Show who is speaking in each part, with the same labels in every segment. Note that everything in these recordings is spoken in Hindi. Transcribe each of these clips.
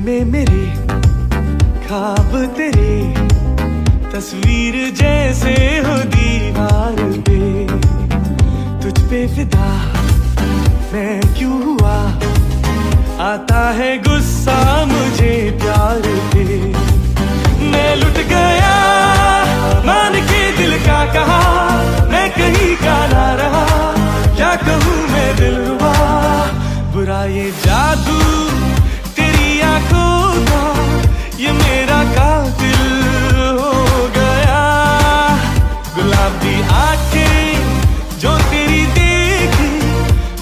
Speaker 1: में मेरे ख्वाब तेरे तस्वीर जैसे हो दीवार पे, तुझ पे फिदा मैं क्यों हुआ, आता है गुस्सा मुझे प्यार पे। मैं लुट गया मान के दिल का कहा, मैं कहीं का ना रहा, क्या कहूँ मैं दिलरुबा। बुरा ये जादू तेरी आंखों का, ये मेरा कातिल हो गया। गुलाबी आंखें जो तेरी देखी,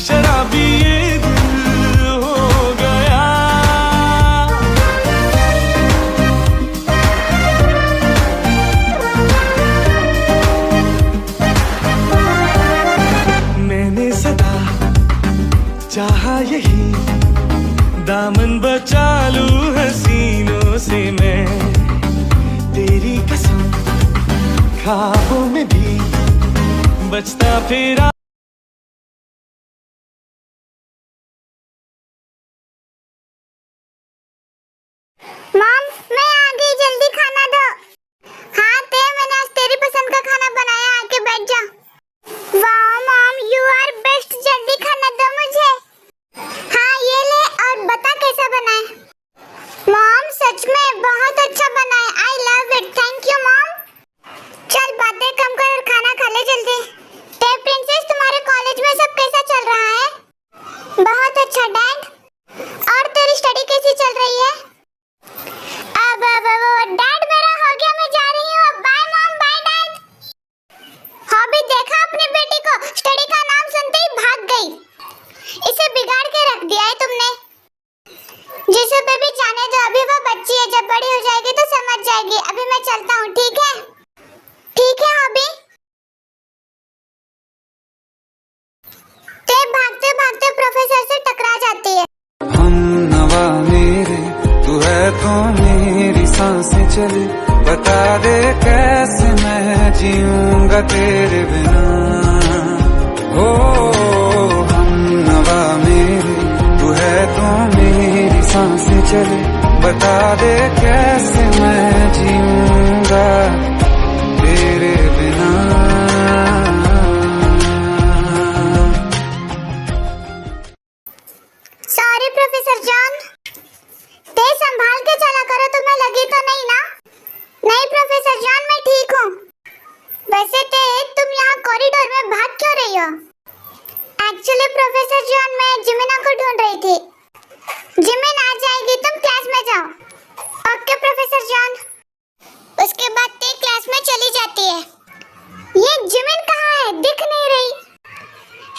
Speaker 1: शराबी ये दिल हो गया। मैंने सदा चाहा यही, दामन बचा लूं हसीनों से मैं, तेरी कसम ख्वाबों में भी बचता फिरा।
Speaker 2: मॉम, मैं आ गई, जल्दी खाना दो। हाँ ते, मैंने आज तेरी पसंद का खाना बनाया, आके बैठ जा। वाह मॉम, यू आर बेस्ट, जल्दी खाना दो मुझे। हाँ ये ले, और बता कैसा बना है। मॉम सच में बहुत अच्छा बना है, I love it, thank you mom. चल बातें कम कर और खाना खा ले जल्दी। ते प्रिंसेस, तुम्हारे कॉलेज में सब कैसा चल रहा है? बहुत अच्छा डैड। और तेरी स्टडी कैसी चल रही है? अब डैड मेरा हो गया, मैं जा रही हूँ, bye mom, bye dad. Hobi देखा अपनी बेटी को, स्टडी का नाम सुनते ही भाग गई। इसे बिगाड़ के रख दिया है तुमने। जिसे बेबी जाने दो, अभी वो बच्ची है, जब बड़ी हो जाएगी तो समझ जाएगी। अभी मैं चलता हूँ, ठीक है? ठीक है हॉबी। ते भागते भागते प्रोफेसर से टकरा जाती है।
Speaker 3: हम नवा मेरे, तू है तो मेरी सांसें चले, बता दे कैसे मैं जीऊंगा तेरे बिना। हो हम नवा मेरे, तू है तो मेरी सांसें चले, बता दे कैसे मैं जीऊंगा तेरे बिना।
Speaker 2: सॉरी प्रोफेसर जॉन, ते संभाल के चला करो, तुम्हें लगी तो नहीं ना? नहीं प्रोफेसर जॉन, मैं ठीक हूँ। वैसे ते तुम यहाँ कॉरिडोर में भाग क्यों रही हो? एक्चुअली प्रोफेसर जॉन, मैं जिमिना को ढूंढ रही थी। जिमिन आ जाएगी, तुम क्लास में जाओ। Okay professor John. उसके बाद ते क्लास में चली जाती है। ये जिमिन कहाँ है? दिख नहीं रही।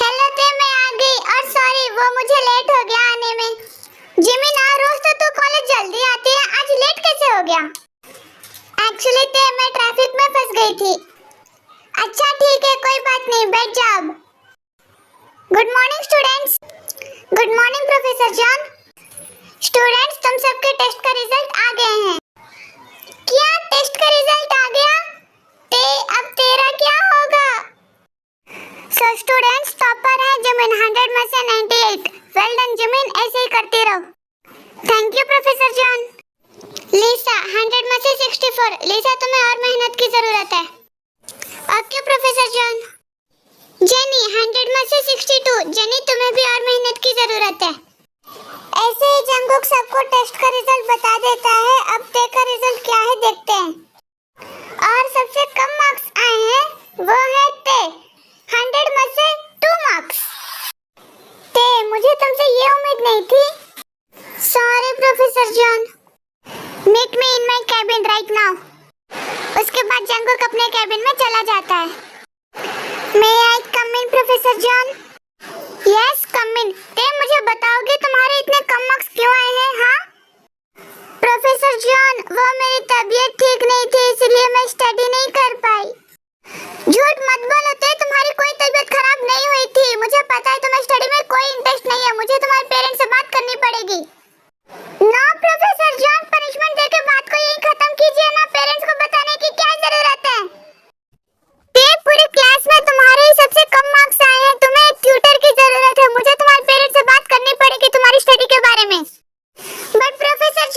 Speaker 2: हेलो ते, मैं आ गई, और सॉरी वो मुझे लेट हो गया आने में। जिमिन आ, रोज तो तू कॉलेज जल्दी आती है, आज लेट कैसे हो गया? एक्चुअली ते मैं ट्रैफिक में फंस गई थी। अच्छा ठीक है, कोई बात नहीं, बैठ जा अब। Good morning students. Good morning professor John. Students, तुम सबके टेस्ट का रिजल्ट आ गए हैं। क्या टेस्ट का रिजल्ट आ गया? ते अब तेरा क्या होगा? सो स्टूडेंट्स, टॉपर है जिमिन, 100 में से 98। वेल डन जिमिन, ऐसे ही करते रहो। Thank you professor John. Lisa 100 में से 64। लिसा, तुम्हें और मेहनत की जरूरत है। Okay professor John. जेनी 100 में से 62। जेनी, तुम्हें भी और मेहनत की जरूरत है। ऐसे ही जंगकुक सबको टेस्ट का रिजल्ट बता देता है। अब ते का रिजल्ट क्या है देखते हैं। और सबसे कम मार्क्स आए हैं वो है ते, 100 में से 2 मार्क्स। ते, मुझे तुमसे ये उम्मीद नहीं थी। Sorry professor John. Meet me in my cabin right now. उसके बाद जंगकुक अपने कैबिन में चला जाता है। May I come in professor John? Yes come in. ते, मुझे बताओगे तुम्हारे इतने कम मार्क्स क्यों आए हैं? हाँ प्रोफेसर जॉन, वो मेरी तबीयत ठीक नहीं थी, इसलिए मैं स्टडी नहीं कर पाई। झूठ मत बोलो ते, तुम्हारी कोई तबीयत खराब नहीं हुई थी। मुझे पता है तुम्हें स्टडी में कोई इंटरेस्ट नहीं है। मुझे तुम्हारे पेरेंट्स से बात करनी पड़ेगी। नो प्रोफेसर जॉन, पनिशमेंट देके बात को यहीं खत्म कीजिए ना, पेरेंट्स को बताने की क्या जरूरत है? ते, पूरी क्लास में तुम्हारे ही सबसे कम मार्क्स आए हैं, तुम्हें एक ट्यूटर की जरूरत है। मुझे तुम्हारे पेरेंट्स से बात करनी पड़ेगी तुम्हारी स्टडी के बारे में। बट प्रोफेसर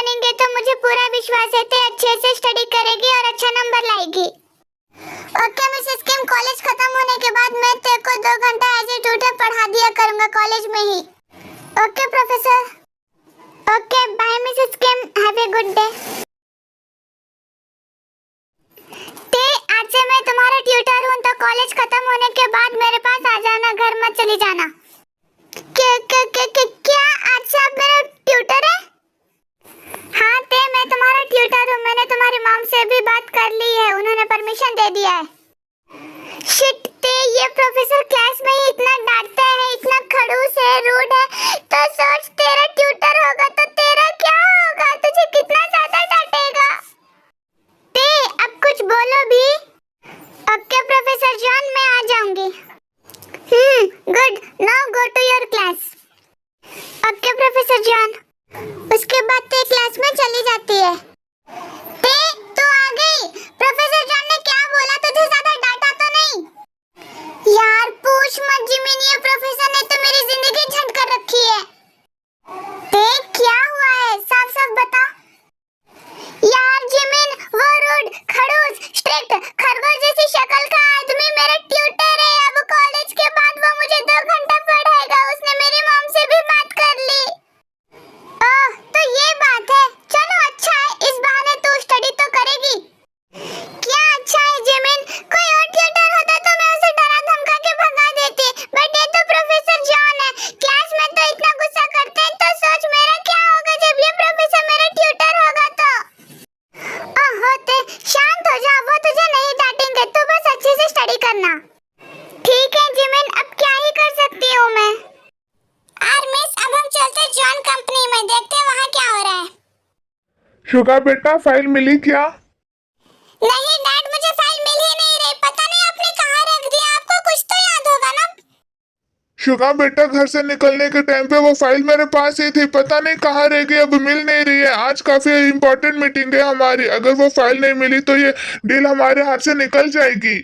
Speaker 2: बनेंगे तो मुझे पूरा विश्वास है ते अच्छे से स्टडी करेगी और अच्छा नंबर लाएगी। ओके मिसेस किम, कॉलेज खत्म होने के बाद मैं तेरे को 2 घंटा एज ए ट्यूटर पढ़ा दिया करूंगा कॉलेज में ही। Okay professor. Okay bye Mrs Kim, have a good day. ते आज से मैं तुम्हारा ट्यूटर हूँ, तो कॉलेज खत्म होने के बाद मेरे पास आ जाना, घर मत चली जाना। क्या आज से आप मेरा ट्यूटर है? हाँ ते मैं तुम्हारा ट्यूटर हूँ, मैंने तुम्हारी मॉम से भी बात कर ली है, उन्होंने परमिशन दे दिया है। शिट ते ये प्रोफेसर क्लास में ही इतना डांटता है, इतना खड़ूस है, रूड है, तो सोच तेरा ट्यूटर होगा तो तेरा क्या होगा, तुझे कितना ज्यादा डांटेगा। ते अब कुछ बोलो भी। ओके प्रोफेसर जॉन, मैं आ जाऊंगी। Good, now go to your class. Okay professor John. उसके बाद ते क्लास में चली जाती है। ते तू आ गई। प्रोफेसर जॉन ने क्या बोला, तुझे ज्यादा डांटा तो नहीं? यार पूछ मत जिमिन, ये प्रोफेसर ने तो मेरी जिंदगी झंड कर रखी है। ते क्या हुआ है, साफ साफ बता। यार जिमिन वो रूड, खड़ूस, स्ट्रिक्ट, खरगोश जैसी शक्ल का आदमी मेरा ट्यूटर है। अब कॉलेज के बाद वो मुझे 2 घंटा पढ़ाएगा, उसने मेरी मॉम से भी बात कर ली। ओह तो ये बात है, चलो अच्छा है, इस बहाने तू स्टडी तो करेगी। क्या अच्छा है जिमिन, कोई और ट्यूटर होता तो मैं उसे डरा धमका के भगा देती, बट ये तो प्रोफेसर जॉन है, क्लास में तो इतना गुस्सा करते हैं, तो सोच मेरा क्या होगा जब ये प्रोफेसर मेरा ट्यूटर होगा तो। ओह ते शांत हो जा, वो तुझे नहीं डांटेंगे, तू बस अच्छे से स्टडी करना। ठीक है जिमिन, अब क्या ही कर सकती हूँ मैं। मिस अब हम चलते जॉन कंपनी में, देखते हैं वहाँ क्या हो रहा है।
Speaker 4: शुगा बेटा फाइल मिली क्या?
Speaker 2: नहीं डैड, मुझे फाइल मिल ही नहीं रही, पता नहीं आपने कहाँ रख दिया, आपको कुछ तो याद होगा ना।
Speaker 4: शुगा बेटा घर से निकलने के टाइम पे वो फाइल मेरे पास ही थी, पता नहीं कहाँ रह गई, अब मिल नहीं रही है। आज काफी इम्पोर्टेंट मीटिंग है हमारी, अगर वो फाइल नहीं मिली तो ये डील हमारे हाथ से निकल जाएगी।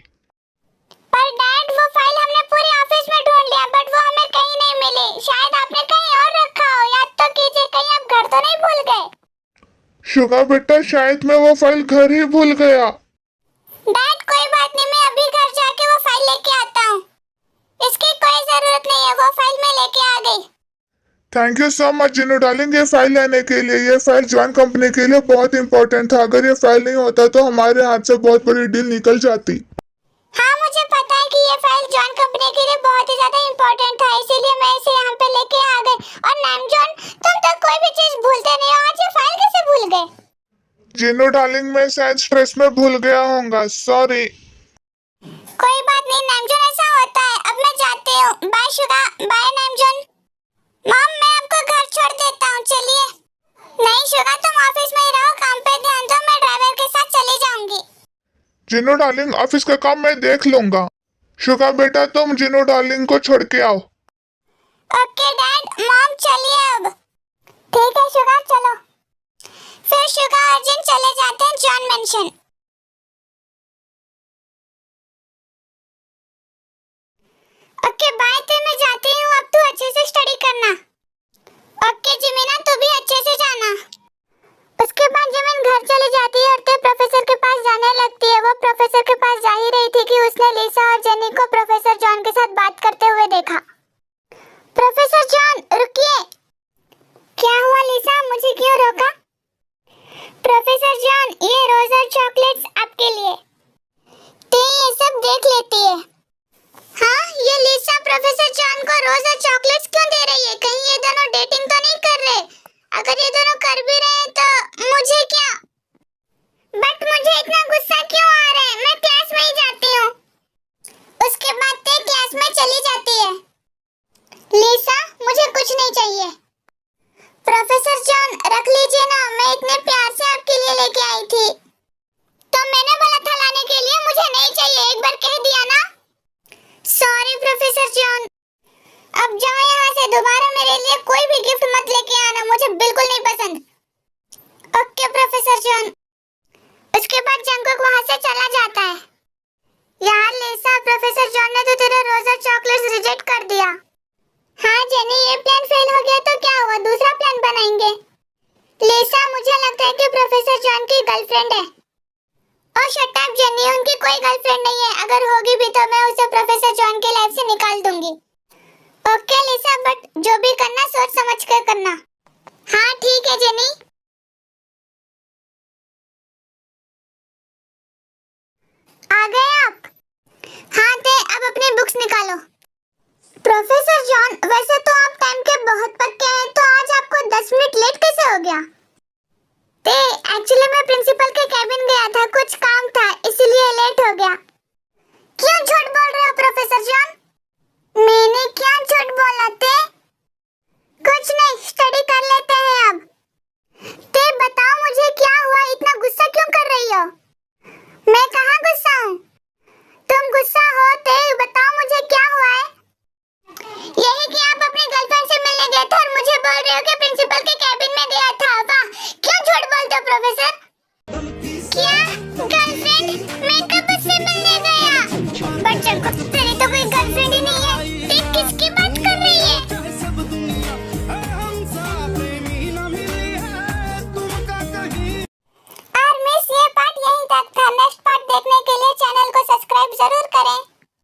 Speaker 2: पर डैड वो फाइल हमने पूरे ऑफिस में ढूंढ लिया, बट वो हमें कहीं नहीं मिली, शायद आपने कहीं और रखा हो, याद तो कीजिए, कहीं आप घर तो नहीं भूल गए।
Speaker 4: शुगा बेटा शायद मैं वो फाइल घर ही भूल गया।
Speaker 2: डैड कोई बात नहीं, मैं अभी घर जाके वो फाइल लेके आता हूँ, इसकी कोई जरूरत नहीं है, वो फाइल मैं लेके आ गई।
Speaker 4: Thank you so much Jinu darling ये फाइल लेने के लिए। ये फाइल जॉन कंपनी के लिए बहुत इंपॉर्टेंट था, अगर ये फाइल नहीं होता तो हमारे हाथ से बहुत बड़ी डील निकल जाती।
Speaker 2: हाँ मुझे पता है कि ये फाइल जॉन कंपनी के लिए बहुत ही ज्यादा इम्पोर्टेंट था, इसीलिए मैं इसे यहाँ पे लेके आ गई। और नाम जॉन, तुम तो कोई भी चीज भूलते नहीं हो, आज ये फाइल कैसे भूल गए?
Speaker 4: जिनू डार्लिंग मैं शायद स्ट्रेस में भूल गया होऊंगा, सॉरी।
Speaker 2: कोई बात नहीं नाम जॉन, ऐसा होता है। अब मैं जाती हूँ, बाय शुगा, बाय नाम जॉन। मॉम मैं आपको घर छोड़ देता हूँ, चलिए। नहीं शुगा, तुम ऑफिस में ही रहो, काम पे ध्यान दो, मैं ड्राइवर के साथ चली जाऊंगी।
Speaker 4: जिनू डार्लिंग ऑफिस का काम मैं देख लूंगा। शुगा बेटा तुम जिनू डार्लिंग को छोड़ के आओ।
Speaker 2: ओके डैड, मॉम चलिए अब। ठीक है शुगा, चलो। फिर शुगा अर्जुन चले जाते हैं जॉन मेंशन। ओके बाय, तो मैं जाती हूँ, अब तू अच्छे से स्टडी करना। ओके जिमिना, तू भी अच्छे से जाना। उसके बाद जिमिन घर चली जाती है और ते प्रोफेसर के पास जाने लगती है। वो प्रोफेसर के पास जा ही रही थी कि उसने लिसा और जेनी को प्रोफेसर जॉन के साथ बात करते हुए देखा। प्रोफेसर जॉन रुकिए। क्या हुआ लिसा, मुझे क्यों रोका? प्रोफेसर जॉन ये रोज और चॉकलेट्स आपके लिए। ते ये सब देख लेती है। हाँ ये लिसा प्रोफेसर जॉन को रोज और चॉकलेट्स क्यों दे रही है? कहीं ये दोनों डेटिंग तो नहीं कर रहे? अगर ये दोनों कर भी रहे हैं तो मुझे क्या? बट मुझे इतना गुस्सा क्यों आ रहा है? मैं क्लास में ही जाती हूँ। उसके बाद ते क्लास में चली जाती है। लिसा मुझे कुछ नहीं चाहिए। प्रोफेसर जॉन रख लीजिए ना, मैं इतने प्यार से आपके लिए लेके आई थी। तो मैंने बोला था लाने के लिए, मुझे नहीं चाहिए, एक बार कह दिया ना। सॉरी प्रोफेसर जॉन, अब जाओ यहाँ से, दोबारा मेरे लिए कोई भी गिफ्ट मत लेके आना, मुझे बिल्कुल नहीं पसंद। Okay professor John. उसके बाद जंगकुक वहाँ से चला जाता है। यार लिसा, प्रोफेसर जॉन ने तो तेरे रोज और चॉकलेट्स रिजेक्ट कर दिया। हाँ जेनी, ये प्लान फेल हो गया तो क्या हुआ, दूसरा प्लान बनाएंगे। लिसा, मुझे लगता है कि प्रोफेसर जॉन की गर्लफ्रेंड है। और शट अप जेनी, उनकी कोई गर्लफ्रेंड नहीं है। अगर होगी भी तो मैं उसे प्रोफेसर जॉन की लाइफ से निकाल दूंगी। ओके लिसा, बट जो भी करना सोच समझ कर करना। हाँ ठीक है जेनी। आ गए आप? हाँ ते, अब अपनी बुक्स निकालो। प्रोफेसर जॉन, वैसे तो आप टाइम के बहुत पक्के हैं, तो आज आपको 10 मिनट लेट कैसे हो गया? ते, एक्चुअली मैं प्रिंसिपल के कैबिन गया था, कुछ काम था, इसलिए लेट हो गया। क्यों झूठ बोल रहे हो प्रोफेसर जॉन? मैंने क्या झूठ बोला ते? कुछ नहीं, स्टडी कर लेते हैं अब। ते बताओ मुझे क्या हुआ, इतना गुस्सा क्यों कर रही हो? मैं कहाँ गुस्सा हूँ? तुम गुस्सा हो ते, बताओ मुझे क्या हुआ है? यही कि आप अपनी गर्लफ्रेंड से मिलने गए थे और मुझे बोल रहे हो कि प्रिंसिपल के कैबिन में गया था। वाह, क्यों झूठ बोलते हो प्रोफेसर?